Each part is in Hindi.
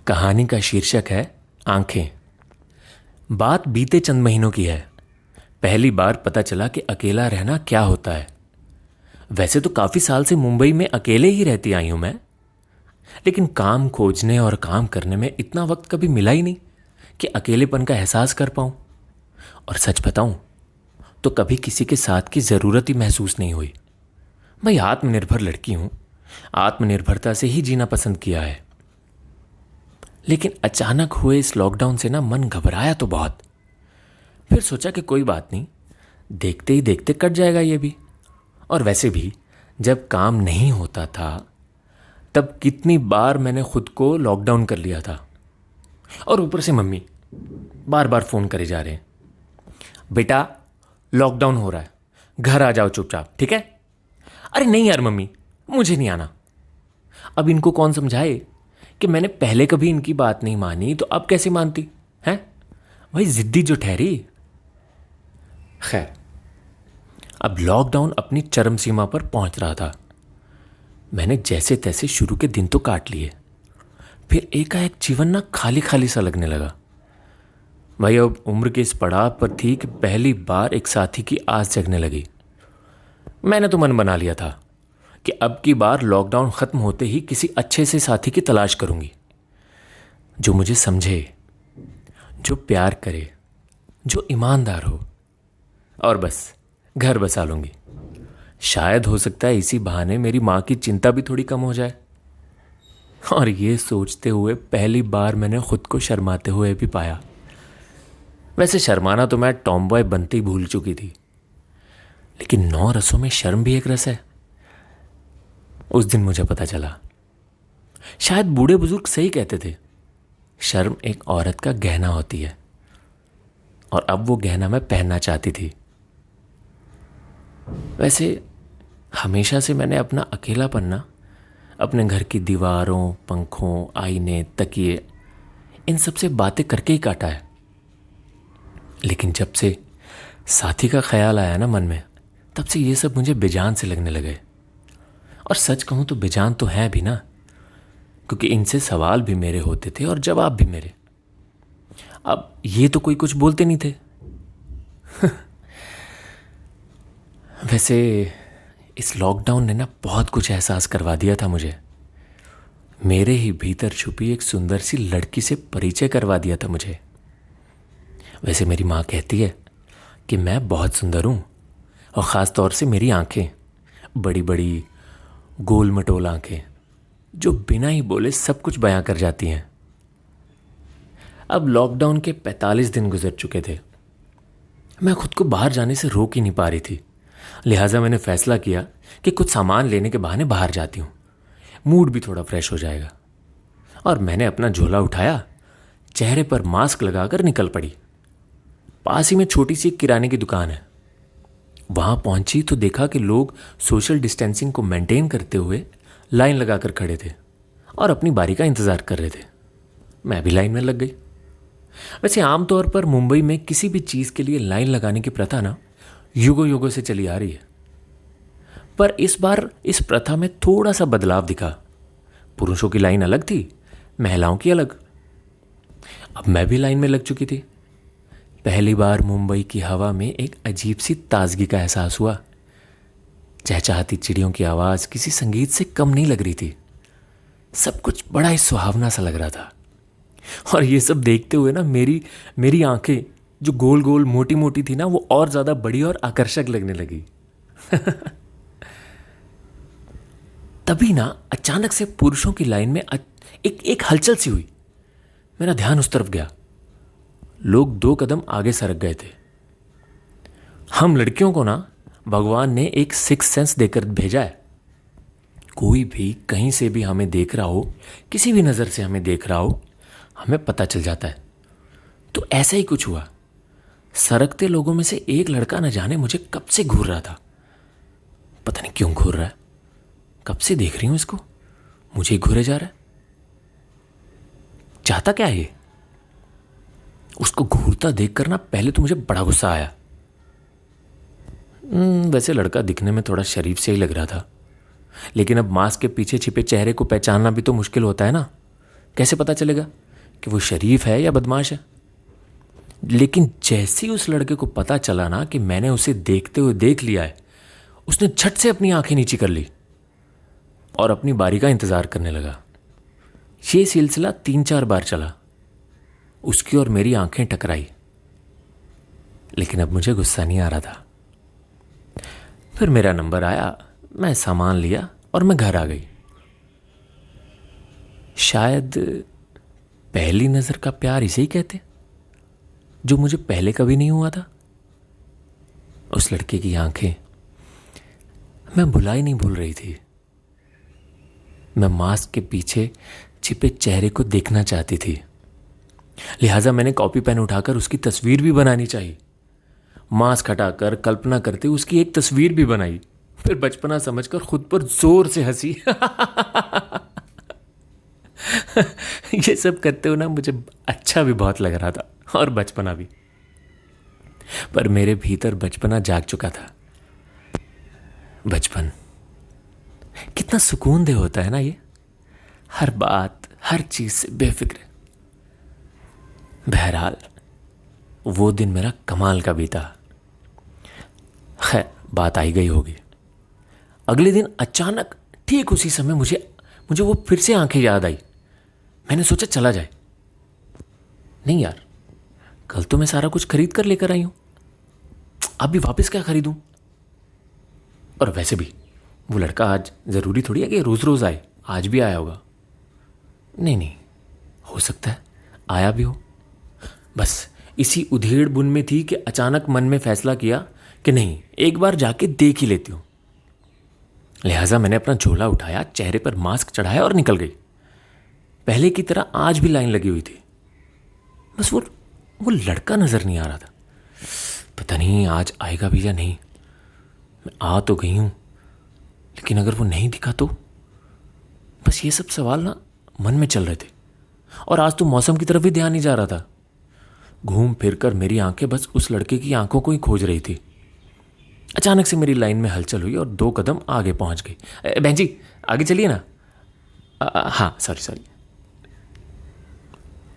कहानी का शीर्षक है आंखें। बात बीते चंद महीनों की है। पहली बार पता चला कि अकेला रहना क्या होता है। वैसे तो काफी साल से मुंबई में अकेले ही रहती आई हूं मैं, लेकिन काम खोजने और काम करने में इतना वक्त कभी मिला ही नहीं कि अकेलेपन का एहसास कर पाऊं। और सच बताऊं तो कभी किसी के साथ की जरूरत ही महसूस नहीं हुई। मैं आत्मनिर्भर लड़की हूं, आत्मनिर्भरता से ही जीना पसंद किया है। लेकिन अचानक हुए इस लॉकडाउन से ना मन घबराया तो बहुत। फिर सोचा कि कोई बात नहीं, देखते ही देखते कट जाएगा ये भी। और वैसे भी जब काम नहीं होता था तब कितनी बार मैंने खुद को लॉकडाउन कर लिया था। और ऊपर से मम्मी बार बार फोन करे जा रहे हैं, बेटा लॉकडाउन हो रहा है, घर आ जाओ चुपचाप, ठीक है। अरे नहीं यार मम्मी, मुझे नहीं आना। अब इनको कौन समझाए कि मैंने पहले कभी इनकी बात नहीं मानी तो अब कैसे मानती हैं। वही जिद्दी जो ठहरी। खैर, अब लॉकडाउन अपनी चरम सीमा पर पहुंच रहा था। मैंने जैसे तैसे शुरू के दिन तो काट लिए, फिर एकाएक जीवन ना खाली खाली सा लगने लगा। भाई अब उम्र के इस पड़ाव पर थी कि पहली बार एक साथी की आस जगने लगी। मैंने तो मन बना लिया था कि अब की बार लॉकडाउन खत्म होते ही किसी अच्छे से साथी की तलाश करूंगी, जो मुझे समझे, जो प्यार करे, जो ईमानदार हो, और बस घर बसा लूंगी। शायद हो सकता है इसी बहाने मेरी माँ की चिंता भी थोड़ी कम हो जाए। और ये सोचते हुए पहली बार मैंने खुद को शर्माते हुए भी पाया। वैसे शर्माना तो मैं टॉमबॉय बनते ही भूल चुकी थी, लेकिन 9 रसों में शर्म भी एक रस है। उस दिन मुझे पता चला, शायद बूढ़े बुजुर्ग सही कहते थे, शर्म एक औरत का गहना होती है। और अब वो गहना मैं पहनना चाहती थी। वैसे हमेशा से मैंने अपना अकेलापन ना अपने घर की दीवारों, पंखों, आईने, तकिए, इन सब से बातें करके ही काटा है। लेकिन जब से साथी का ख्याल आया ना मन में, तब से ये सब मुझे बेजान से लगने लगे। और सच कहूं तो बेजान तो है भी ना, क्योंकि इनसे सवाल भी मेरे होते थे और जवाब भी मेरे। अब ये तो कोई कुछ बोलते नहीं थे। वैसे इस लॉकडाउन ने ना बहुत कुछ एहसास करवा दिया था मुझे। मेरे ही भीतर छुपी एक सुंदर सी लड़की से परिचय करवा दिया था मुझे। वैसे मेरी माँ कहती है कि मैं बहुत सुंदर हूँ, और ख़ास तौर से मेरी आंखें, बड़ी बड़ी गोल मटोल आंखें, जो बिना ही बोले सब कुछ बयां कर जाती हैं। अब लॉकडाउन के 45 दिन गुजर चुके थे। मैं खुद को बाहर जाने से रोक ही नहीं पा रही थी। लिहाजा मैंने फैसला किया कि कुछ सामान लेने के बहाने बाहर जाती हूँ, मूड भी थोड़ा फ्रेश हो जाएगा। और मैंने अपना झोला उठाया, चेहरे पर मास्क लगाकर निकल पड़ी। पास ही में छोटी सी एक किराने की दुकान है। वहां पहुंची तो देखा कि लोग सोशल डिस्टेंसिंग को मेंटेन करते हुए लाइन लगाकर खड़े थे और अपनी बारी का इंतजार कर रहे थे। मैं भी लाइन में लग गई। वैसे आमतौर पर मुंबई में किसी भी चीज के लिए लाइन लगाने की प्रथा ना युगों युगों से चली आ रही है, पर इस बार इस प्रथा में थोड़ा सा बदलाव दिखा। पुरुषों की लाइन अलग थी, महिलाओं की अलग। अब मैं भी लाइन में लग चुकी थी। पहली बार मुंबई की हवा में एक अजीब सी ताजगी का एहसास हुआ। चहचहाती चिड़ियों की आवाज किसी संगीत से कम नहीं लग रही थी। सब कुछ बड़ा ही सुहावना सा लग रहा था। और ये सब देखते हुए ना मेरी आंखें जो गोल गोल मोटी मोटी थी ना, वो और ज्यादा बड़ी और आकर्षक लगने लगी। तभी ना अचानक से पुरुषों की लाइन में एक हलचल सी हुई। मेरा ध्यान उस तरफ गया। लोग 2 कदम आगे सरक गए थे। हम लड़कियों को ना भगवान ने एक सिक्स सेंस देकर भेजा है। कोई भी कहीं से भी हमें देख रहा हो, किसी भी नज़र से हमें देख रहा हो, हमें पता चल जाता है। तो ऐसा ही कुछ हुआ। सरकते लोगों में से एक लड़का न जाने मुझे कब से घूर रहा था। पता नहीं क्यों घूर रहा है, कब से देख रही हूं इसको, मुझे ही घूरे जा रहा है। चाहता क्या है ये? उसको घूरता देखकर ना पहले तो मुझे बड़ा गुस्सा आया। वैसे लड़का दिखने में थोड़ा शरीफ से ही लग रहा था, लेकिन अब मास्क के पीछे छिपे चेहरे को पहचानना भी तो मुश्किल होता है ना। कैसे पता चलेगा कि वो शरीफ है या बदमाश है? लेकिन जैसे ही उस लड़के को पता चला ना कि मैंने उसे देखते हुए देख लिया है, उसने झट से अपनी आंखें नीची कर ली और अपनी बारी का इंतजार करने लगा। ये सिलसिला 3-4 बार चला। उसकी और मेरी आंखें टकराई, लेकिन अब मुझे गुस्सा नहीं आ रहा था। फिर मेरा नंबर आया, मैं सामान लिया और मैं घर आ गई। शायद पहली नजर का प्यार इसे ही कहते, जो मुझे पहले कभी नहीं हुआ था। उस लड़के की आंखें मैं भुला ही नहीं भूल रही थी। मैं मास्क के पीछे छिपे चेहरे को देखना चाहती थी, लिहाजा मैंने कॉपी पेन उठाकर उसकी तस्वीर भी बनानी चाहिए। मास्क हटाकर कल्पना करते उसकी एक तस्वीर भी बनाई, फिर बचपना समझकर खुद पर जोर से हंसी। ये सब करते हुए ना मुझे अच्छा भी बहुत लग रहा था और बचपना भी, पर मेरे भीतर बचपना जाग चुका था। बचपन कितना सुकून दे होता है ना ये, हर बात हर चीज से बेफिक्र। बहरहाल वो दिन मेरा कमाल का बीता। खैर, बात आई गई होगी। अगले दिन अचानक ठीक उसी समय मुझे वो फिर से आंखें याद आई। मैंने सोचा चला जाए। नहीं यार, कल तो मैं सारा कुछ खरीद कर लेकर आई हूं, अब भी वापस क्या खरीदूं? और वैसे भी वो लड़का आज जरूरी थोड़ी है कि रोज रोज आए, आज भी आया होगा। नहीं, हो सकता है आया भी हो। बस इसी उधेड़ बुन में थी कि अचानक मन में फैसला किया कि नहीं, एक बार जाके देख ही लेती हूं। लिहाजा मैंने अपना झोला उठाया, चेहरे पर मास्क चढ़ाया और निकल गई। पहले की तरह आज भी लाइन लगी हुई थी, बस वो लड़का नजर नहीं आ रहा था। पता नहीं आज आएगा भी या नहीं। मैं आ तो गई हूं, लेकिन अगर वो नहीं दिखा तो? बस ये सब सवाल ना मन में चल रहे थे। और आज तो मौसम की तरफ भी ध्यान नहीं जा रहा था। घूम फिर कर मेरी आंखें बस उस लड़के की आंखों को ही खोज रही थी। अचानक से मेरी लाइन में हलचल हुई और 2 कदम आगे पहुंच गई। बहन जी, आगे चलिए ना। हाँ, सॉरी।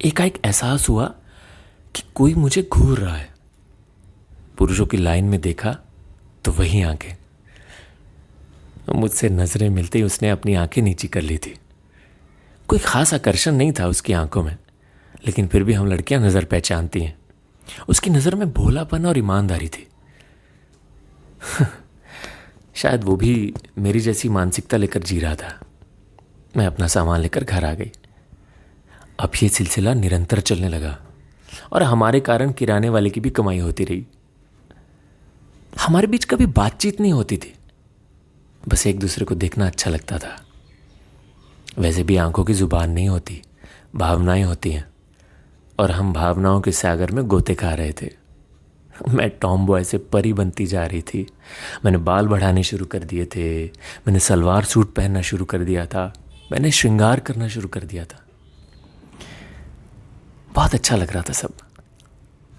एकाएक एहसास हुआ कि कोई मुझे घूर रहा है। पुरुषों की लाइन में देखा तो वही आंखें। मुझसे नजरें मिलते ही उसने अपनी आंखें नीची कर ली थी। कोई खास आकर्षण नहीं था उसकी आंखों में, लेकिन फिर भी हम लड़कियां नजर पहचानती हैं। उसकी नजर में भोलापन और ईमानदारी थी। शायद वो भी मेरी जैसी मानसिकता लेकर जी रहा था। मैं अपना सामान लेकर घर आ गई। अब ये सिलसिला निरंतर चलने लगा और हमारे कारण किराने वाले की भी कमाई होती रही। हमारे बीच कभी बातचीत नहीं होती थी, बस एक दूसरे को देखना अच्छा लगता था। वैसे भी आंखों की जुबान नहीं होती, भावनाएं होती हैं, और हम भावनाओं के सागर में गोते खा रहे थे। मैं टॉम बॉय से परी बनती जा रही थी। मैंने बाल बढ़ाने शुरू कर दिए थे, मैंने सलवार सूट पहनना शुरू कर दिया था, मैंने श्रृंगार करना शुरू कर दिया था। बहुत अच्छा लग रहा था सब,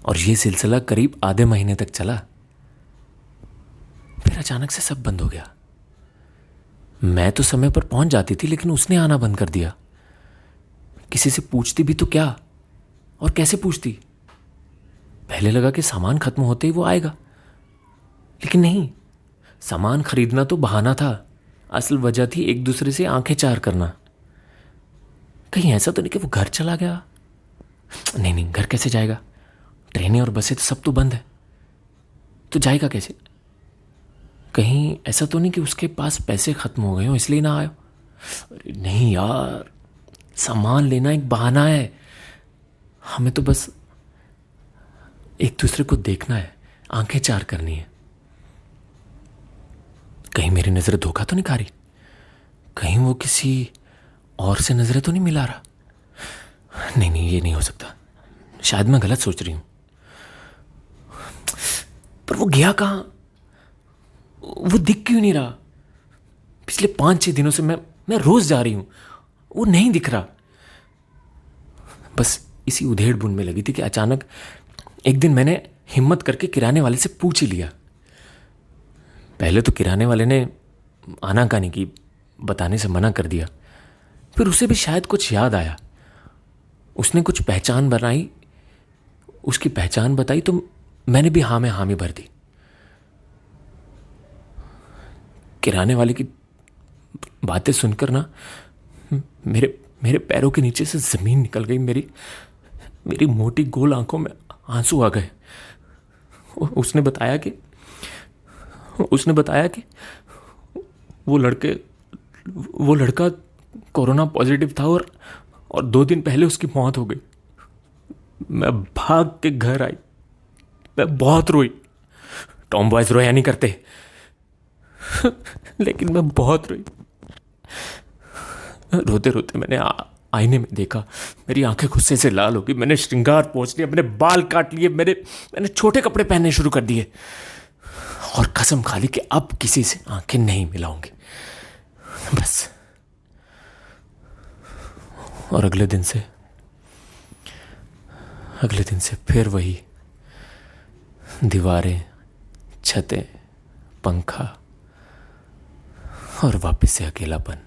और ये सिलसिला करीब आधे महीने तक चला। फिर अचानक से सब बंद हो गया। मैं तो समय पर पहुंच जाती थी, लेकिन उसने आना बंद कर दिया। किसी से पूछती भी तो क्या, और कैसे पूछती? पहले लगा कि सामान खत्म होते ही वो आएगा, लेकिन नहीं, सामान खरीदना तो बहाना था, असल वजह थी एक दूसरे से आंखें चार करना। कहीं ऐसा तो नहीं कि वो घर चला गया? नहीं, घर कैसे जाएगा? ट्रेनें और बसें तो सब तो बंद है, तो जाएगा कैसे? कहीं ऐसा तो नहीं कि उसके पास पैसे खत्म हो गए हो इसलिए ना आयो? नहीं यार, सामान लेना एक बहाना है, हमें तो बस एक दूसरे को देखना है, आंखें चार करनी है। कहीं मेरी नजर धोखा तो नहीं खा रही? कहीं वो किसी और से नजरें तो नहीं मिला रहा? नहीं, ये नहीं हो सकता। शायद मैं गलत सोच रही हूं। पर वो गया कहां? वो दिख क्यों नहीं रहा? पिछले 5-6 दिनों से मैं रोज जा रही हूं, वो नहीं दिख रहा। बस इसी उधेड़ बुन में लगी थी कि अचानक एक दिन मैंने हिम्मत करके किराने वाले से पूछ ही लिया। पहले तो किराने वाले ने आनाकानी की, बताने से मना कर दिया। फिर उसे भी शायद कुछ याद आया उसने कुछ पहचान बनाई, उसकी पहचान बताई, तो मैंने भी हाँ में हामी भर दी। किराने वाले की बातें सुनकर ना मेरे मेरे पैरों के नीचे से जमीन निकल गई। मेरी मेरी मोटी गोल आंखों में आंसू आ गए। उसने बताया कि उसने बताया कि वो लड़के वो लड़का कोरोना पॉजिटिव था और 2 दिन पहले उसकी मौत हो गई। मैं भाग के घर आई। मैं बहुत रोई। टॉम बॉयज रोया नहीं करते, लेकिन मैं बहुत रोई। रोते रोते मैंने आईने में देखा। मेरी आंखें गुस्से से लाल हो गई। मैंने श्रृंगार पोंछ लिया, मैंने बाल काट लिए, मैंने छोटे कपड़े पहनने शुरू कर दिए और कसम खा ली कि अब किसी से आंखें नहीं मिलाऊंगी, बस। और अगले दिन से फिर वही दीवारें, छतें, पंखा और वापस से अकेलापन।